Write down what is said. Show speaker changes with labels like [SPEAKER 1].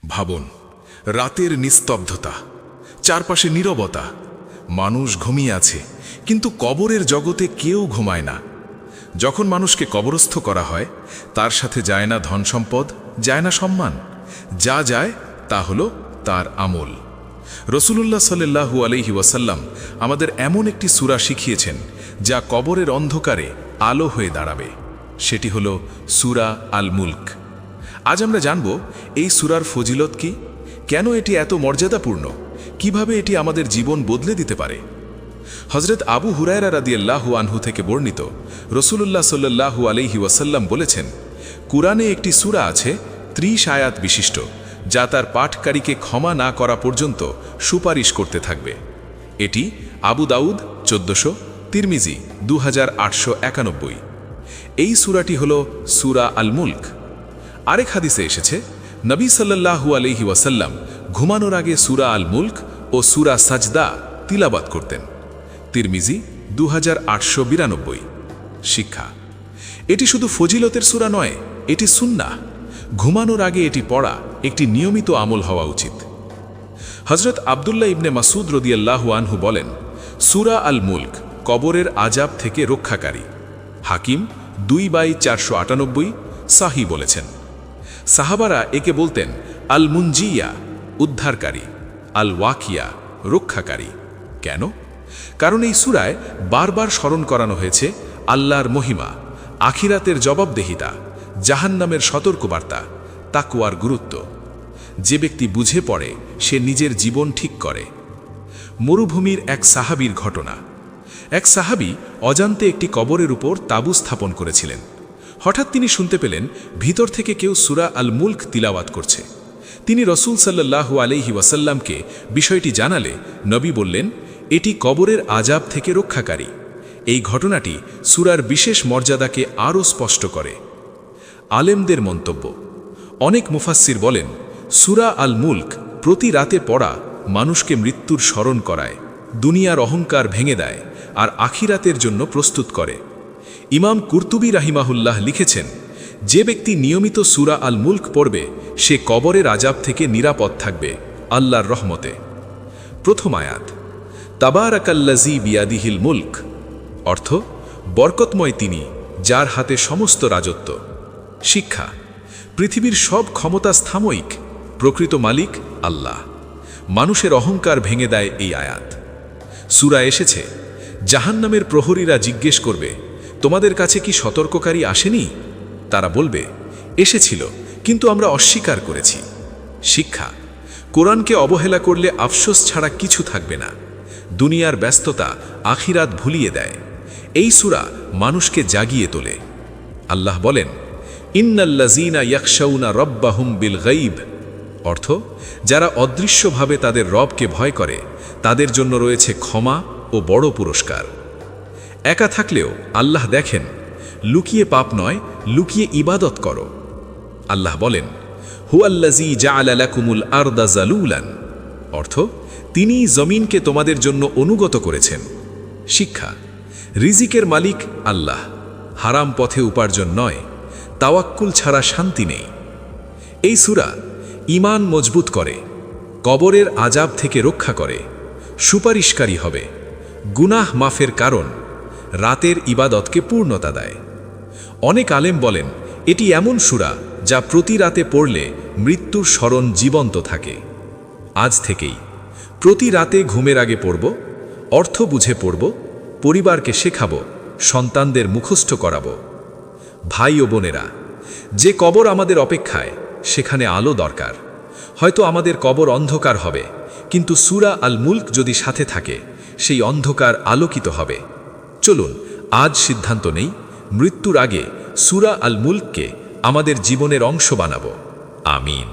[SPEAKER 1] ভাবুন, রাতের নিস্তব্ধতা, চারপাশে নীরবতা, মানুষ ঘুমিয়ে আছে, কিন্তু কবরের জগতে কেউ ঘুমায় না। যখন মানুষকে কবরস্থ করা হয়, তার সাথে যায় না ধন সম্পদ, যায় না সম্মান, যা যায় তা হলো তার আমল। রসুলুল্লাহ সাল্লাল্লাহু আলাইহি ওয়াসাল্লাম আমাদের এমন একটি সূরা শিখিয়েছেন যা কবরের অন্ধকারে আলো হয়ে দাঁড়াবে। সেটি হলো সূরা আল মুলক। আজ আমরা জানব এই সূরার ফজিলত কি, কেন এটি এত মর্যাদাপূর্ণ, কিভাবে এটি আমাদের জীবন বদলে দিতে পারে। হযরত আবু হুরায়রা রাদিয়াল্লাহু আনহু থেকে বর্ণিত, রসুলুল্লাহ সাল্লাল্লাহু আলাইহি ওয়াসাল্লাম বলেছেন, কুরআনে একটি সূরা আছে 30 আয়াত বিশিষ্ট, যা তার পাঠকারীকে ক্ষমা না করা পর্যন্ত সুপারিশ করতে থাকবে। এটি আবু দাউদ 1400, তিরমিজি 2891। এই সূরাটি হল সূরা আল মুলক। আরেক হাদিসে এসেছে, নবী সাল্লাল্লাহু আলাইহি ওয়াসাল্লাম ঘুমানোর আগে সূরা আল মুলক ও সূরা সাজদা তিলাওয়াত করতেন। তিরমিজি 2892। শিক্ষা: এটি শুধু ফজিলতের সূরা নয়, এটি সুন্নাহ। ঘুমানোর আগে এটি পড়া একটি নিয়মিত আমল হওয়া উচিত। হযরত আব্দুল্লাহ ইবনে মাসউদ রাদিয়াল্লাহু আনহু বলেন, সূরা আল মুলক কবরের আযাব থেকে রক্ষাকারী। হাকিম 2/498 সাহি বলেছেন। সাহাবারা একে বলতেন আল মুনজিয়া, উদ্ধারকারী, আল ওয়াকিয়া, রক্ষাকারী। কেন? কারণ এই সূরায় বারবার স্মরণ করানো হয়েছে আল্লাহর মহিমা, আখিরাতের জবাবদেহিতা, জাহান্নামের সতর্কবার্তা, তাকওয়ার গুরুত্ব। যে ব্যক্তি বুঝে পড়ে সে নিজের জীবন ঠিক করে। মরুভূমির এক সাহাবীর ঘটনা। এক সাহাবী অজান্তে একটি কবরের উপর তাঁবু স্থাপন করেছিলেন। হঠাৎ তিনি শুনতে পেলেন ভিতর থেকে কেউ সূরা আল মুলক তিলাওয়াত করছে। তিনি রসূল সাল্লাল্লাহু আলাইহি ওয়াসাল্লামকে বিষয়টি জানালে নবী বললেন, এটি কবরের আযাব থেকে রক্ষাকারী। এই ঘটনাটি সূরার বিশেষ মর্যাদাকে আরও স্পষ্ট করে। আলেমদের মন্তব্য: অনেক মুফাসসির বলেন, সূরা আল মুলক প্রতি রাতে পড়া মানুষকে মৃত্যুর স্মরণ করায়, দুনিয়ার অহংকার ভেঙে দেয় আর আখিরাতের জন্য প্রস্তুত করে। ইমাম কুরতুবী রাহিমাহুল্লাহ লিখেছেন, যে ব্যক্তি নিয়মিত সূরা আল মুলক পড়বে সে কবরের আযাব থেকে নিরাপদ থাকবে আল্লাহর রহমতে। প্রথম আয়াত, তাবারাকাল্লাযী বিয়াদিহিল মুলক, অর্থ বরকতময় তিনি যার হাতে সমস্ত রাজত্ব। শিক্ষা: পৃথিবীর সব ক্ষমতা সাময়িক, প্রকৃত মালিক আল্লাহ। মানুষের অহংকার ভেঙে দেয় এই আয়াত। সূরা এসেছে, জাহান্নামের প্রহরীরা জিজ্ঞেস করবে, তোমাদের কাছে কি সতর্ককারী আসেনি? তারা বলবে, এসেছিল, কিন্তু আমরা অস্বীকার করেছি। শিক্ষা: কোরআনকে অবহেলা করলে আফসোস ছাড়া কিছু থাকবে না। দুনিয়ার ব্যস্ততা আখিরাত ভুলিয়ে দেয়। এই সূরা মানুষকে জাগিয়ে তোলে। আল্লাহ বলেন, ইন্নাল্লাযীনা ইয়াখশাউনা রাব্বাহুম বিল গায়ব, অর্থ যারা অদৃশ্যভাবে তাদের রবকে ভয় করে তাদের জন্য রয়েছে ক্ষমা ও বড় পুরস্কার। একা থাকলেও আল্লাহ দেখেন, লুকিয়ে পাপ নয়, লুকিয়ে ইবাদত করো। আল্লাহ বলেন, হুয়াল্লাযী জাআলা লাকুমুল আরদা যালুলান, অর্থ তিনি জমিনকে তোমাদের জন্য অনুগত করেছেন। শিক্ষা: রিজিকের মালিক আল্লাহ, হারাম পথে উপার্জন নয়। তাওয়াক্কুল ছাড়া শান্তি নেই। এই সূরা ঈমান মজবুত করে, কবরের আযাব থেকে রক্ষা করে, সুপারিশকারী হবে, গুনাহ মাফের কারণ, রাতের ইবাদতকে পূর্ণতা দেয়। অনেক আলেম বলেন, এটি এমন সূরা যা প্রতি রাতে পড়লে মৃত্যুর স্মরণ জীবন্ত থাকে। আজ থেকেই প্রতি রাতে ঘুমের আগে পড়ব, অর্থ বুঝে পড়ব, পরিবারকে শেখাবো, সন্তানদের মুখস্থ করাবো। ভাই ও বোনেরা, যে কবর আমাদের অপেক্ষায় সেখানে আলো দরকার। হয়তো আমাদের কবর অন্ধকার হবে, কিন্তু সূরা আল মুলক যদি সাথে থাকে সেই অন্ধকার আলোকিত হবে। চলুন আজ সিদ্ধান্ত নেই, মৃত্যুর আগে সূরা আল মুলককে আমাদের জীবনের অংশ বানাবো। আমিন।